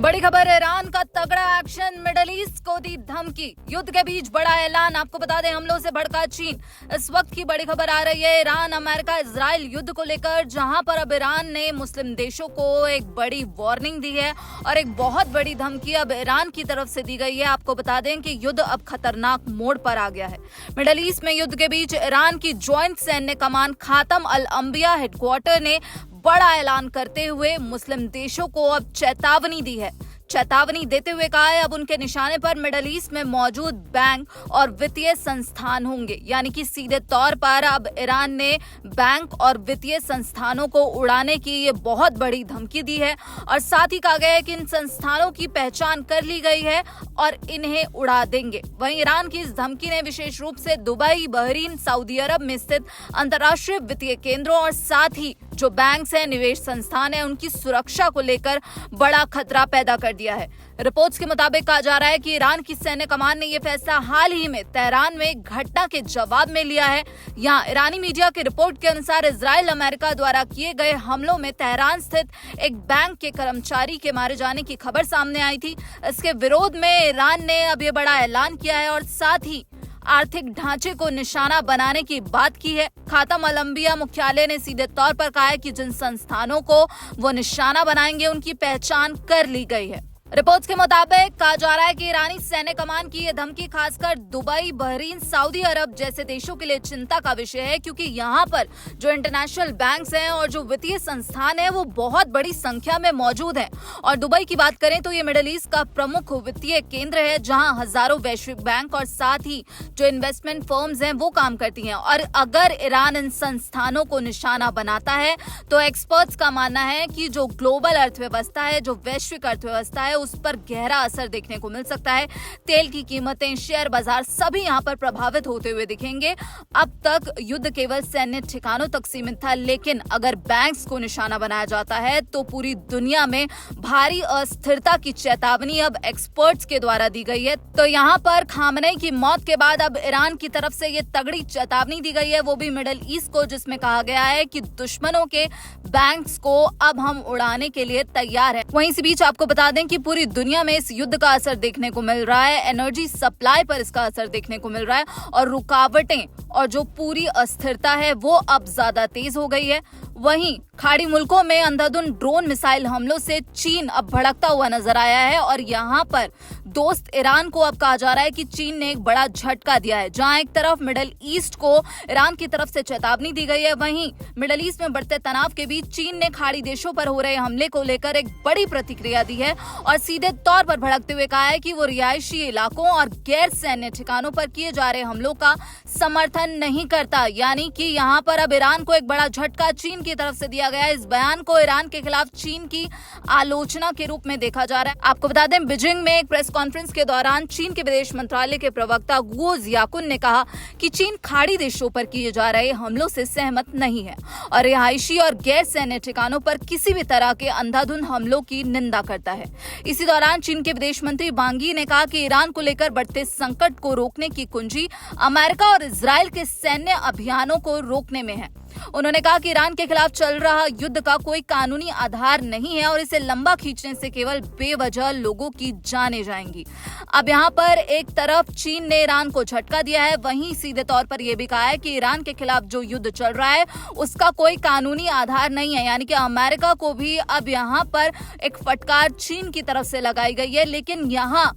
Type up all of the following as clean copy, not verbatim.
बड़ी खबर, ईरान का तगड़ा एक्शन, मिडल ईस्ट को दी धमकी, युद्ध के बीच बड़ा ऐलान। आपको बता दें, हमलों से भड़का चीन। इस वक्त की बड़ी खबर आ रही है ईरान अमेरिका इजराइल युद्ध को लेकर, जहां पर अब ईरान ने मुस्लिम देशों को एक बड़ी वार्निंग दी है और एक बहुत बड़ी धमकी अब ईरान की तरफ से दी गई है। आपको बता दें कि युद्ध अब खतरनाक मोड़ पर आ गया है। मिडल ईस्ट में युद्ध के बीच ईरान की ज्वाइंट सैन्य कमान खातम अल अंबिया हेडक्वार्टर ने बड़ा ऐलान करते हुए मुस्लिम देशों को अब चेतावनी दी है। चेतावनी देते हुए कहा है अब उनके निशाने पर मिडल ईस्ट में मौजूद बैंक और वित्तीय संस्थान होंगे। यानी कि सीधे तौर पर अब ईरान ने बैंक और वित्तीय संस्थानों को उड़ाने की ये बहुत बड़ी धमकी दी है और साथ ही कहा गया है कि इन संस्थानों की पहचान कर ली गई है और इन्हें उड़ा देंगे। वहीं ईरान की इस धमकी ने विशेष रूप से दुबई, बहरीन, सऊदी अरब में स्थित अंतर्राष्ट्रीय वित्तीय केंद्रों और साथ ही जो बैंक है, निवेश संस्थान है, उनकी सुरक्षा को लेकर बड़ा खतरा पैदा कर दिया है। रिपोर्ट्स के मुताबिक कहा जा रहा है कि ईरान की सैन्य कमान ने यह फैसला हाल ही में तेहरान में घटना के जवाब में लिया है। यहाँ ईरानी मीडिया की रिपोर्ट के अनुसार इजराइल अमेरिका द्वारा किए गए हमलों में तेहरान स्थित एक बैंक के कर्मचारी के मारे जाने की खबर सामने आई थी। इसके विरोध में ईरान ने अब ये बड़ा ऐलान किया है और साथ ही आर्थिक ढांचे को निशाना बनाने की बात की है। खातम अल अंबिया मुख्यालय ने सीधे तौर पर कहा है कि जिन संस्थानों को वो निशाना बनाएंगे उनकी पहचान कर ली गई है। रिपोर्ट्स के मुताबिक कहा जा रहा है कि ईरानी सैन्य कमान की यह धमकी खासकर दुबई, बहरीन, सऊदी अरब जैसे देशों के लिए चिंता का विषय है, क्योंकि यहाँ पर जो इंटरनेशनल बैंक्स हैं और जो वित्तीय संस्थान है वो बहुत बड़ी संख्या में मौजूद हैं। और दुबई की बात करें तो ये मिडल ईस्ट का प्रमुख वित्तीय केंद्र है, जहाँ हजारों वैश्विक बैंक और साथ ही जो इन्वेस्टमेंट फर्म्स हैं वो काम करती हैं। और अगर ईरान इन संस्थानों को निशाना बनाता है तो एक्सपर्ट्स का मानना है कि जो ग्लोबल अर्थव्यवस्था है, जो वैश्विक अर्थव्यवस्था है, उस पर गहरा असर देखने को मिल सकता है। तेल की कीमतें, शेयर बाजार सभी यहां पर प्रभावित होते हुए दिखेंगे। अब तक युद्ध केवल सैन्य ठिकानों तक सीमित था, लेकिन अगर बैंक्स को निशाना बनाया जाता है तो पूरी दुनिया में भारी अस्थिरता की चेतावनी अब एक्सपर्ट्स के द्वारा दी गई है। तो यहां पर खामनेई की मौत के बाद अब ईरान की तरफ से ये तगड़ी चेतावनी दी गई है, वो भी मिडल ईस्ट को, जिसमें कहा गया है कि दुश्मनों के बैंक्स को अब हम उड़ाने के लिए तैयार है। वहीं इसी बीच आपको बता दें कि पूरी दुनिया में इस युद्ध का असर देखने को मिल रहा है। एनर्जी सप्लाई पर इसका असर देखने को मिल रहा है और रुकावटें और जो पूरी अस्थिरता है वो अब ज्यादा तेज हो गई है। वहीं खाड़ी मुल्कों में अंधाधुंध ड्रोन मिसाइल हमलों से चीन अब भड़कता हुआ नजर आया है और यहाँ पर दोस्त ईरान को अब कहा जा रहा है कि चीन ने एक बड़ा झटका दिया है। जहां एक तरफ मिडल ईस्ट को ईरान की तरफ से चेतावनी दी गई है, वहीं मिडल ईस्ट में बढ़ते तनाव के बीच चीन ने खाड़ी देशों पर हो रहे हमले को लेकर एक बड़ी प्रतिक्रिया दी है और सीधे तौर पर भड़कते हुए कहा है कि वो रिहायशी इलाकों और गैर सैन्य ठिकानों पर किए जा रहे हमलों का समर्थन नहीं करता। यानी कि यहाँ पर अब ईरान को एक बड़ा झटका चीन की तरफ से दिया गया। इस बयान को ईरान के खिलाफ चीन की आलोचना के रूप में देखा जा रहा है। आपको बता दें, बीजिंग में एक प्रेस कॉन्फ्रेंस के दौरान चीन के विदेश मंत्रालय के प्रवक्ता गुओ जियाकुन ने कहा कि चीन खाड़ी देशों पर किए जा रहे हमलों से सहमत नहीं है और रिहायशी और गैर सैन्य ठिकानों पर किसी भी तरह के अंधाधुंध हमलों की निंदा करता है। इसी दौरान चीन के विदेश मंत्री वांग यी ने कहा कि ईरान को लेकर बढ़ते संकट को रोकने की कुंजी अमेरिका और इजराइल के सैन्य अभियानों को रोकने में है। उन्होंने कहा कि ईरान के खिलाफ चल रहा युद्ध का कोई कानूनी आधार नहीं है और इसे लंबा खींचने से केवल बेवजह लोगों की जानें जाएंगी। अब यहाँ पर एक तरफ चीन ने ईरान को झटका दिया है, वहीं सीधे तौर पर यह भी कहा है कि ईरान के खिलाफ जो युद्ध चल रहा है उसका कोई कानूनी आधार नहीं है। यानी कि अमेरिका को भी अब यहाँ पर एक फटकार चीन की तरफ से लगाई गई है। लेकिन यहाँ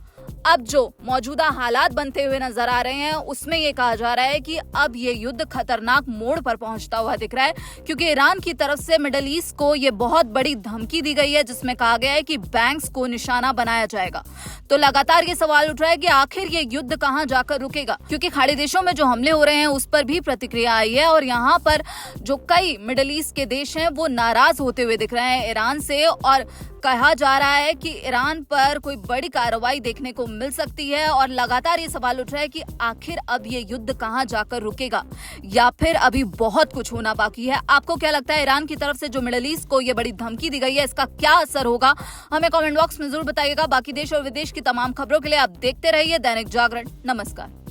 अब जो मौजूदा हालात बनते हुए नजर आ रहे हैं उसमें यह कहा जा रहा है कि अब ये युद्ध खतरनाक मोड़ पर पहुंचता हुआ दिख रहा है, क्योंकि ईरान की तरफ से मिडल ईस्ट को ये बहुत बड़ी धमकी दी गई है, जिसमें कहा गया है कि बैंक्स को निशाना बनाया जाएगा। तो लगातार ये सवाल उठ रहा है कि आखिर ये युद्ध कहां जाकर रुकेगा, क्योंकि खाड़ी देशों में जो हमले हो रहे हैं उस पर भी प्रतिक्रिया आई है और यहाँ पर जो कई मिडल ईस्ट के देश हैं वो नाराज होते हुए दिख रहे हैं ईरान से और कहा जा रहा है कि ईरान पर कोई बड़ी कार्रवाई देखने को मिल सकती है। और लगातार ये सवाल उठ रहा है कि आखिर अब ये युद्ध कहां जाकर रुकेगा या फिर अभी बहुत कुछ होना बाकी है। आपको क्या लगता है, ईरान की तरफ से जो मिडल ईस्ट को ये बड़ी धमकी दी गई है इसका क्या असर होगा? हमें कमेंट बॉक्स में जरूर बताइएगा। बाकी देश और विदेश की तमाम खबरों के लिए आप देखते रहिए दैनिक जागरण। नमस्कार।